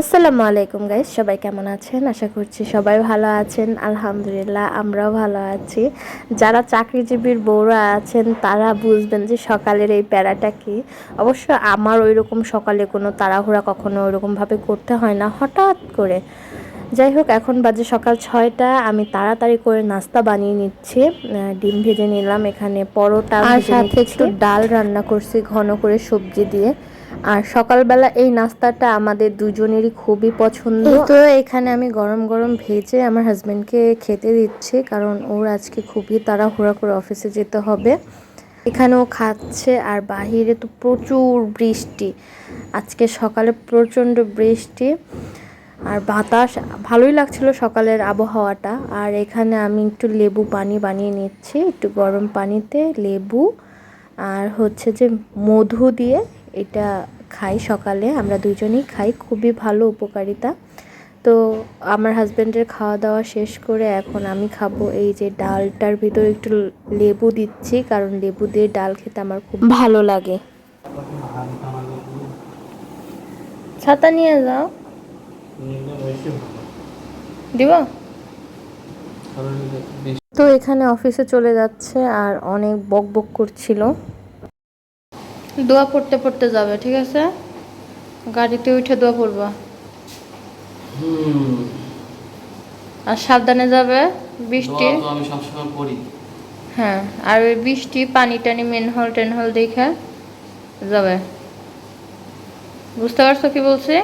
আসসালামু আলাইকুম গাইস, সবাই কেমন আছেন? আশা করছি সবাই ভালো আছেন। আলহামদুলিল্লাহ আমরাও ভালো আছি। যারা চাকরিজীবীর বউরা আছেন তারা বুঝবেন যে সকালের এই প্যারাটা কি। অবশ্য আমার ওইরকম সকালে কোনো তাড়াহুড়া কখনো ওইরকমভাবে করতে হয় না, হঠাৎ করে। যাই হোক, এখন বাজে সকাল 6টা। আমি তাড়াতাড়ি করে নাস্তা বানিয়ে নিচ্ছি। ডিম ভেজে নিলাম, এখানে পরোটা আর সাথে একটু ডাল রান্না করছি ঘন করে সবজি দিয়ে। আর সকালবেলা এই নাস্তাটা আমাদের দুজনেরই খুবই পছন্দ। তো এখানে আমি গরম গরম ভেজে আমার হাজবেন্ডকে খেতে দিচ্ছি, কারণ ওর আজকে খুবই তাড়াহুড়া করে অফিসে যেতে হবে। এখানেও খাচ্ছে। আর বাহিরে তো প্রচুর বৃষ্টি, আজকে সকালে প্রচণ্ড বৃষ্টি আর বাতাস। ভালোই লাগছিল সকালের আবহাওয়াটা। আর এখানে আমি একটু লেবু পানি বানিয়ে নিচ্ছি, একটু গরম পানিতে লেবু আর হচ্ছে যে মধু দিয়ে। এটা খাই সকালে, আমরা দুজনেই খাই, খুবই ভালো উপকারিতা। তো আমার হাজব্যান্ডের খাওয়া দাওয়া শেষ করে এখন আমি খাবো। এই যে ডালটার ভিতরে একটু লেবু দিচ্ছি, কারণ লেবু দিয়ে ডাল খেতে আমার খুব ভালো লাগে। ছাতা নিয়ে যাও, দিব। তো এখানে অফিসে চলে যাচ্ছে আর অনেক বক বক করছিল। দোয়া পড়তে পড়তে যাবে, ঠিক আছে? গাড়িতে উঠে দোয়া পড়বা। আর সাবধানে যাবে, বৃষ্টি। আমি সবসময় পড়ি। হ্যাঁ, আর ওই বৃষ্টি পানি টানি মেনহল টেনহল দেখে যাবে। বুঝতে পারছো কি বলছি?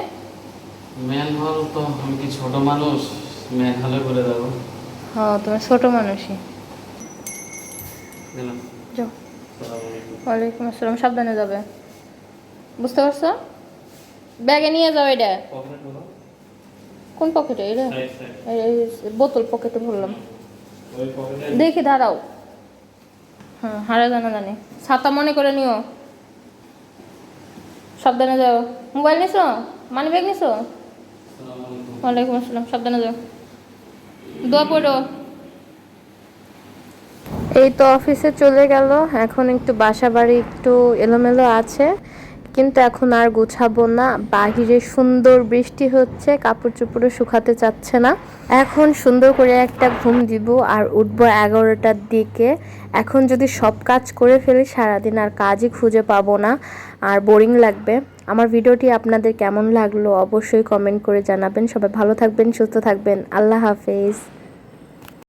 ম্যানহোল তো আমি কি ছোট মানুষ, ম্যানহোলে করে দেবো? হ্যাঁ, তুমি ছোট মানুষই। যাও। ওয়ালাইকুম আসসালাম, সাবধানে যাবে। বুঝতে পারছো? ব্যাগে নিয়ে যাও এটা। কোন পকেটে? এটা বোতল পকেটে ভরলাম। দেখি, দাঁড়াও। হ্যাঁ, হারা জানা জানি। ছাতা মনে করে নিও। সাবধানে যাও। মোবাইল নিছো? মানি ব্যাগ নিছো? ওয়ালাইকুম আসসালাম, সাবধানে যাও। দোয়া পড়ো। এই তো অফিসে চলে গেল। এখন একটু বাসা বাড়ি একটু এলোমেলো আছে, কিন্তু এখন আর গুছাবো না। বাহিরে সুন্দর বৃষ্টি হচ্ছে, কাপড় চোপড়ও শুকাতে চাচ্ছে না। এখন সুন্দর করে একটা ঘুম দিব আর উঠবো 11টার দিকে। এখন যদি সব কাজ করে ফেলি সারাদিন আর কাজই খুঁজে পাবো না, আর বোরিং লাগবে। আমার ভিডিওটি আপনাদের কেমন লাগলো অবশ্যই কমেন্ট করে জানাবেন। সবাই ভালো থাকবেন, সুস্থ থাকবেন। আল্লাহ হাফেজ।